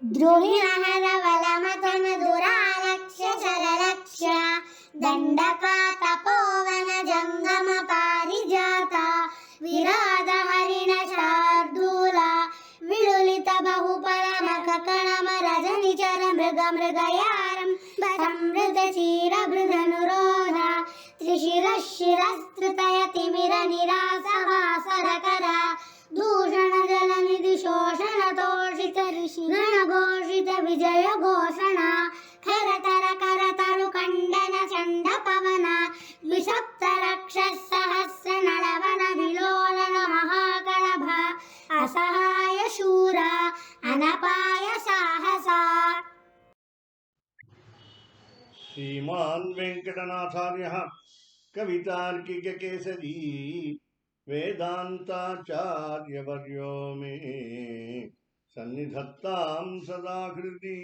द्रोहिणहरवलमथन दुरालक्ष्य चरलक्ष्य दण्डका तपोवन जङ्गम पारिजाता विराज हरिण शार्दूला विलुलित बहुपरमककणम रजनिचर मृग मृगयारं समृत क्षीर बृधनुरोधा त्रिशिरः शिरस्तृतयतिमिर निरासवासरकरा दूषण जलनिधि शोषण तोषित ऋषि गणघोषित विजय घोषणा खरतर करतरु खण्डन चण्ड पवना द्विसप्त रक्षः सहस्र नळवन विलोलन महाकळभा असहाय शूरा अनपाय साहसा। श्रीमान् वेङ्कटनाथार्यः कवितार्किककेसरी वेदान्ताचार्यवर्यो मे सन्निधत्तां सदा हृदि।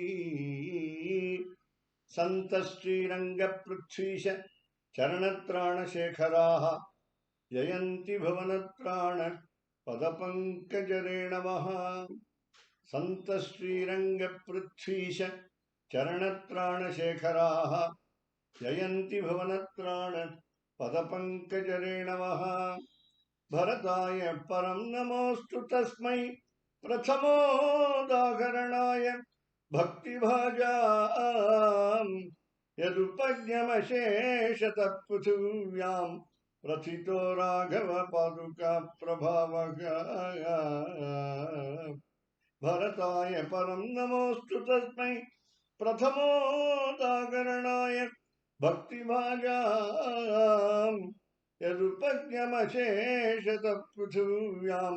सन्तश्रीरङ्गपृथ्वीश चरणत्राणशेखराः जयन्ति भुवनत्राण पदपङ्कजरेणवः। सन्तश्रीरङ्गपृथ्वीश चरणत्राणशेखराः जयन्ति भुवनत्राण पदपङ्कजरेणवः। भरताय परं नमोऽस्तु तस्मै प्रथमोदाहरणाय भक्तिभाजां यदुपज्ञमशेषतः पृथिव्यां प्रथितो राघव पादुका प्रभावः। भरताय परं नमोऽस्तु तस्मै प्रथमोदाहरणाय भक्तिभाजां यदुपज्ञमशेषतः पृथिव्यां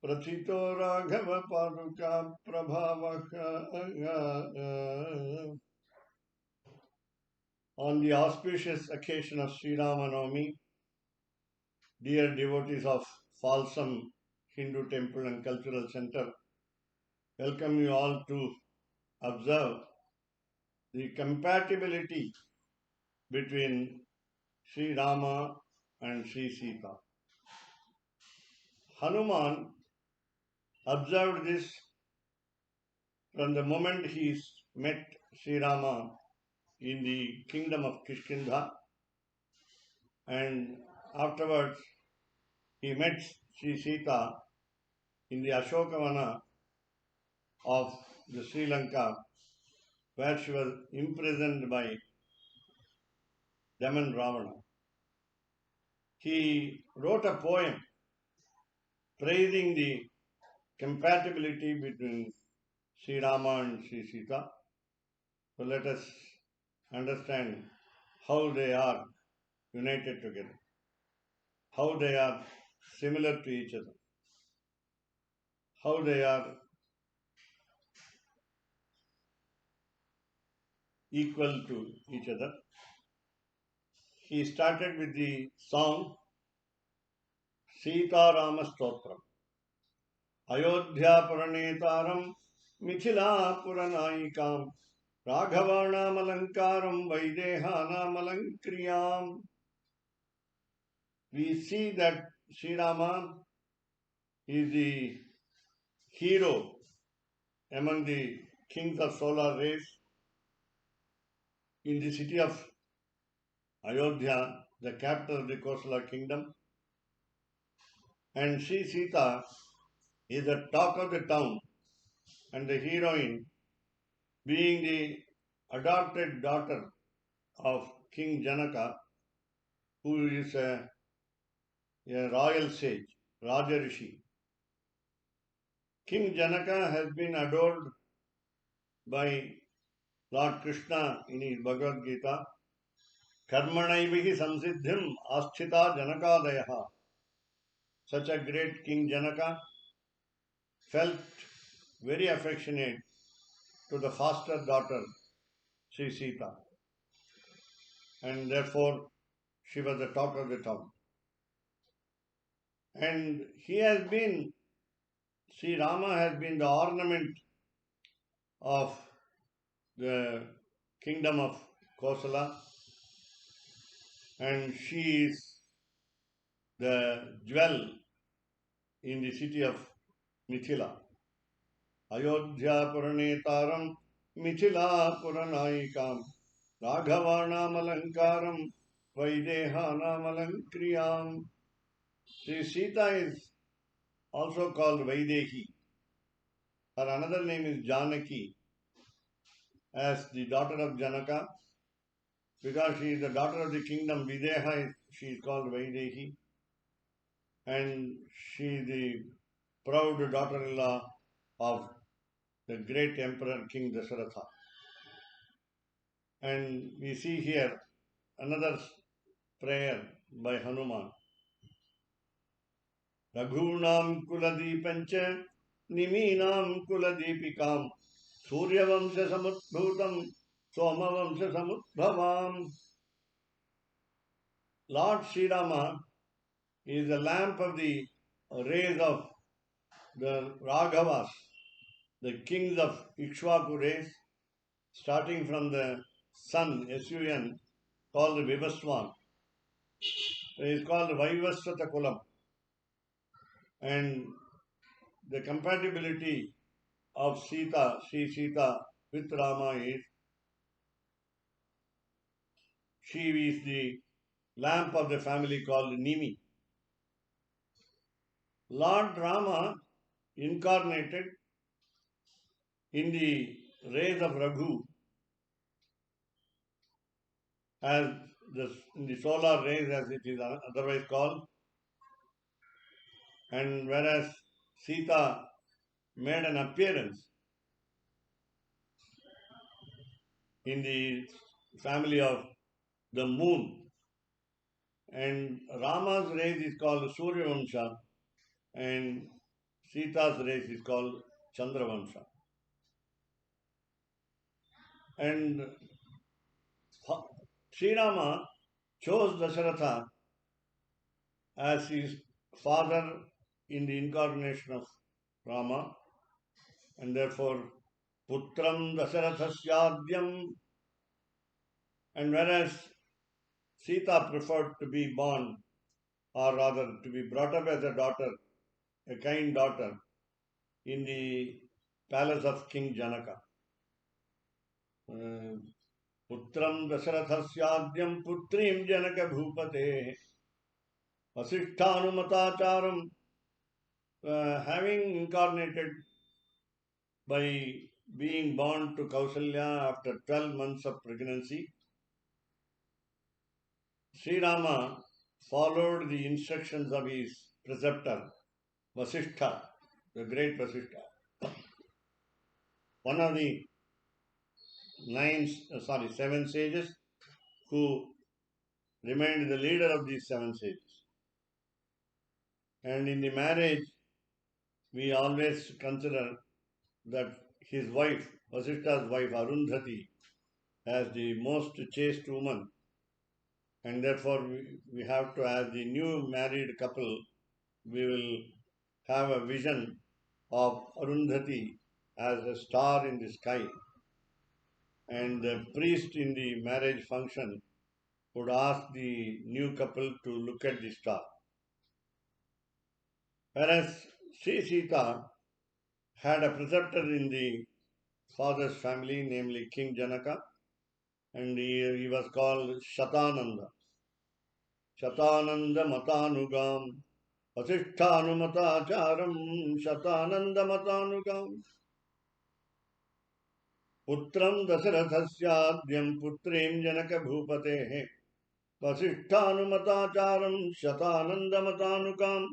प्रथितो राघव पादुका प्रभावः। On the auspicious occasion of Sri Ramanavami, dear devotees of Falsam Hindu Temple and Cultural Center, welcome you all to observe the compatibility between Sri Rama and Sri Sita. Hanuman observed this from the moment he met Sri Rama in the kingdom of Kishkindha, and afterwards he met Sri Sita in the Ashokavana of the Sri Lanka, where she was imprisoned by Daman Ravana. He wrote a poem praising the compatibility between Sri Rama and Sri Sita. So let us understand how they are united together, how they are similar to each other, how they are equal to each other. He started with the song Sita Rama Stotram, Ayodhya Puranetaram, Mithila Puranayikam, Raghavanam Alankaram, Vaidehanam Alankriyam. We see that Sri Rama is the hero among the kings of solar race in the city of Ayodhya, the capital of the Kosala kingdom. And Sri Sita is the talk of the town and the heroine, being the adopted daughter of King Janaka, who is a royal sage, Raja Rishi. King Janaka has been adored by Lord Krishna in his Bhagavad Gita. Karmanaivihi samsiddhim asthita Janakadayaha. Such a great King Janaka felt very affectionate to the foster daughter Sri Sita, and therefore she was the talk of the town. And Sri Rama has been the ornament of the kingdom of Kosala, and she is the jewel in the city of Mithila. Ayodhya Michila Puranayikam Raghavanamalankaram Vaidehanamalankriyam. Sri Sita is also called Vaidehi. Her another name is Janaki, as the daughter of Janaka. Because she is the daughter of the kingdom Videha, she is called Vaidehi. And she is the proud daughter-in-law of the great emperor King Dasharatha. And we see here another prayer by Hanuman. Raghunam Kuladipancha Niminam Kuladipikam Suryavamsha Samudbhutam Somavamsha Samudbhavam. Lord Sri Rama is the lamp of the rays of the Raghavas, the kings of Ikshvaku race, starting from the sun, S-U-N, called the Vivaswan. It is called Vaivasvata Kulam. And the compatibility of Sita, Sri Sita with Rama is she is the lamp of the family called Nimi. Lord Rama incarnated in the rays of Raghu as in the solar rays as it is otherwise called, and whereas Sita made an appearance in the family of the moon, and Rama's race is called Surya Vamsha and Sita's race is called Chandra Vamsha. And Sri Rama chose Dasharatha as his father in the incarnation of Rama, and therefore Putram Dasarathasyadyam. And whereas Sita preferred to be born, or rather to be brought up as a daughter, a kind daughter, in the palace of King Janaka. Putram Dasarathasyadyam Putrim Janaka Bhupate Vasishthanumatacharam, having incarnated by being born to Kausalya after 12 months of pregnancy, Sri Rama followed the instructions of his preceptor, Vasishtha, the great Vasishtha. One of the seven sages who remained the leader of these seven sages. And in the marriage, we always consider that his wife, Vasishtha's wife, Arundhati, as the most chaste woman. And therefore, we have to, as the new married couple, we will have a vision of Arundhati as a star in the sky. And the priest in the marriage function would ask the new couple to look at the star. Whereas Sri Sita had a preceptor in the father's family, namely King Janaka, and he was called Shatananda. Shatananda Matanugam, Vasishthanumatacharam, Shatananda Matanugam. Putram Dasarathasyadyam Putrim Janaka Bhupatehe, Vasishthanumatacharam, Shatananda Matanugam.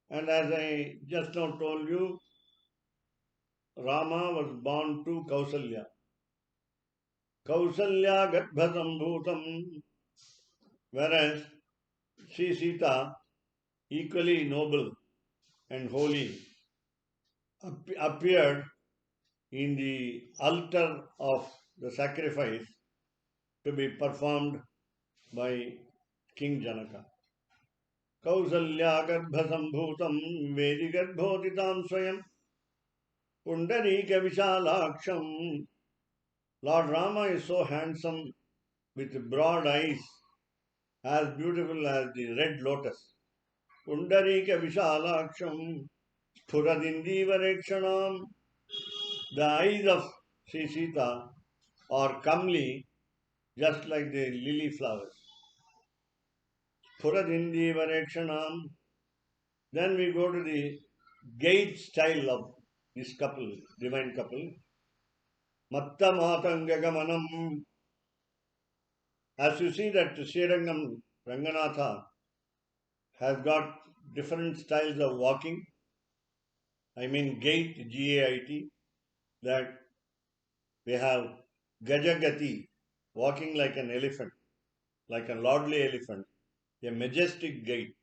And as I just now told you, Rama was born to Kausalya. Kausalya Garbhasam Bhutam, whereas Sri Sita, equally noble and holy, appeared in the altar of the sacrifice to be performed by King Janaka. Kausalya Garbhasambhutam Vedi Garbhotitam Swayam Pundarika Vishalaksham. Lord Rama is so handsome with broad eyes, as beautiful as the red lotus. Pundarika Vishalaksham Spuradindivarekshanam. The eyes of Sri Sita are comely, just like the lily flowers. Spuradindivarekshanam. Then we go to the gait style of this couple, divine couple. Matta Matangagamanam. As you see that Srirangam Ranganatha has got different styles of walking. I mean gait, G-A-I-T, that we have Gajagati, walking like an elephant, like a lordly elephant, a majestic gait.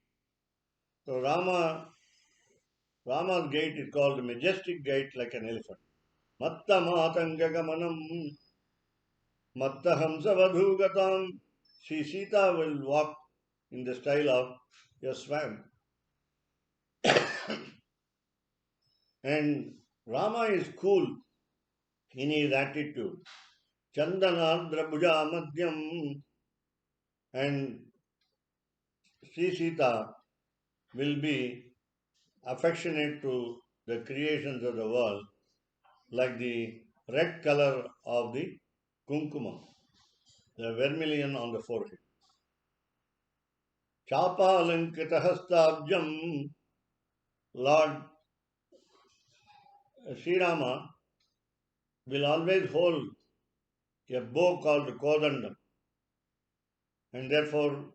So Rama's gait is called majestic gait like an elephant. Matta Matangagamanam, Matta Hamsavadhugatam. Sri Sita will walk in the style of a swan. And Rama is cool in his attitude. Chandana Drabhuja Madhyam, and Sri Sita will be affectionate to the creations of the world, like the red color of the kumkumam, the vermilion on the forehead. Chapa Alankita Hastabjam, Lord Sri Rama will always hold a bow called Kodandam, and therefore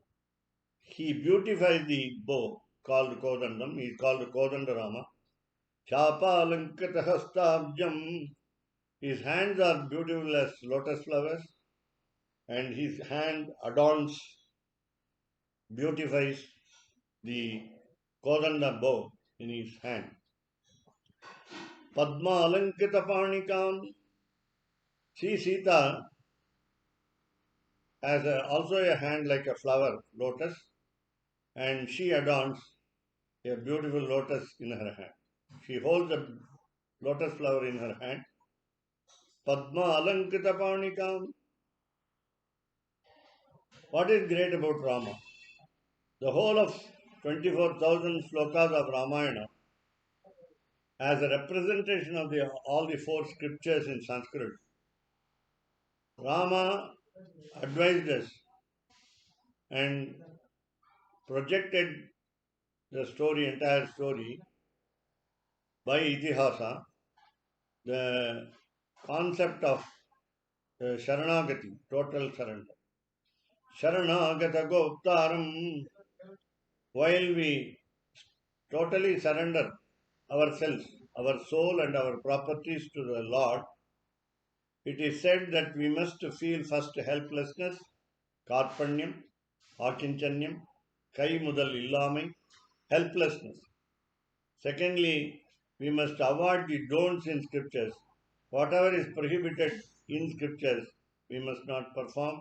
he beautifies the bow called Kodandam. He is called Kodandarama. Chapa Alankita Hastabjam. His hands are beautiful as lotus flowers, and his hand adorns, beautifies the Kodanda bow in his hand. Padma Alankita Panikam. Sri Sita has also a hand like a flower, lotus, and she adorns a beautiful lotus in her hand. She holds a lotus flower in her hand. Padma Alankita Panikam. What is great about Rama? The whole of 24,000 slokas of Ramayana as a representation of all the four scriptures in Sanskrit. Rama advised us and projected the entire story by Itihasa, the concept of Sharanagati, total surrender. Sharanagata Goptaram, while we totally surrender ourselves, our soul and our properties to the Lord, it is said that we must feel first helplessness, karpanyam, akinchanyam, kai mudal illamai, helplessness. Secondly, we must avoid the don'ts in scriptures. Whatever is prohibited in scriptures, we must not perform.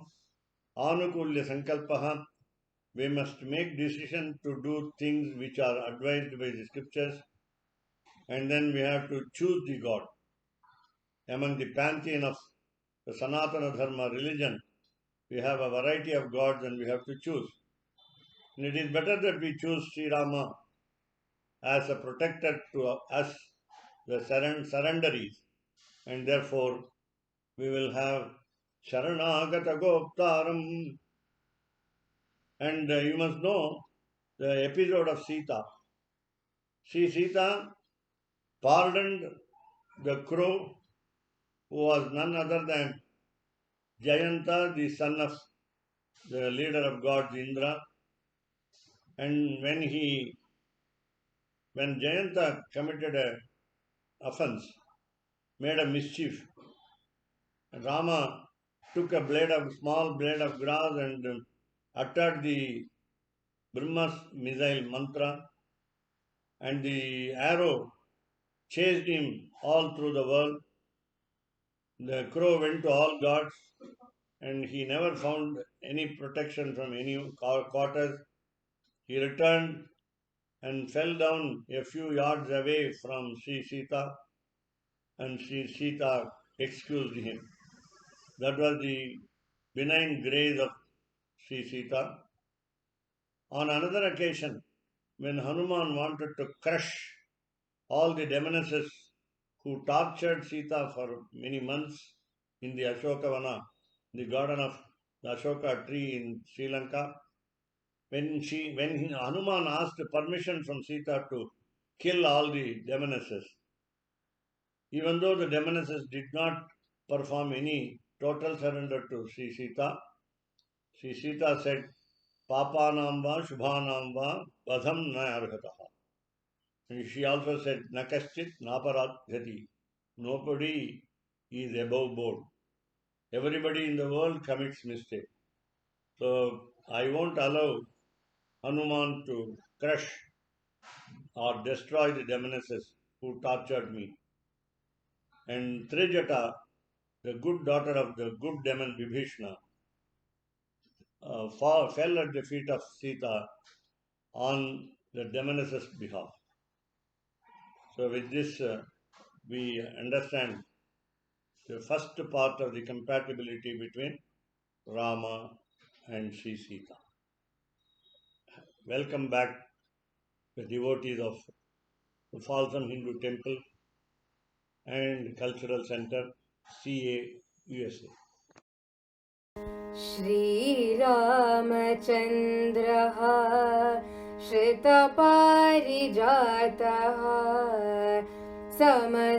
Anukulya sankalpaha, we must make decision to do things which are advised by the scriptures, and then we have to choose the God. Among the pantheon of the Sanatana Dharma religion, we have a variety of gods and we have to choose. And it is better that we choose Sri Rama as a protector to us, the surrenderies, and therefore we will have Sharanagata Goptaram. And you must know the episode of Sita. Sri Sita pardoned the crow, who was none other than Jayanta, the son of the leader of gods Indra. And when Jayanta committed a offense, made a mischief, Rama took a small blade of grass and uttered the Brahma's missile mantra, and the arrow chased him all through the world. The crow went to all gods, and he never found any protection from any quarters. He returned and fell down a few yards away from Sri Sita, and Sri Sita excused him. That was the benign grace of Sri Sita. On another occasion, when Hanuman wanted to crush all the demonesses who tortured Sita for many months in the Ashokavana, the garden of the Ashoka tree in Sri Lanka. When Hanuman asked permission from Sita to kill all the demonesses, even though the demonesses did not perform any total surrender to Sri Sita said, Papanam va Shubhanam va Vadham na arhataha. And she also said, Nakaschit naparadhyati. Nobody is above board. Everybody in the world commits mistake. So I won't allow Hanuman to crush or destroy the demonesses who tortured me. And Trijata, the good daughter of the good demon Vibhishna, fell at the feet of Sita on the demoness's behalf. So with this, we understand the first part of the compatibility between Rama and Sri Sita. Welcome back the devotees of the Folsom Hindu Temple and Cultural Center, CA, USA. श्रीरामचन्द्रः श्रितपारिजातः समस्तकल्याण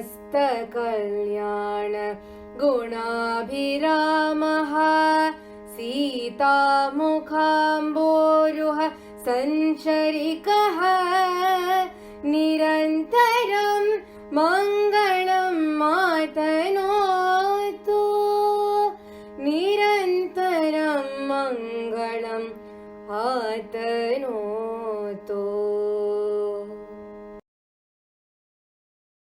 गुणाभिरामः सीतामुखाम्बोरुह सञ्चरिकः निरन्तरं मङ्गल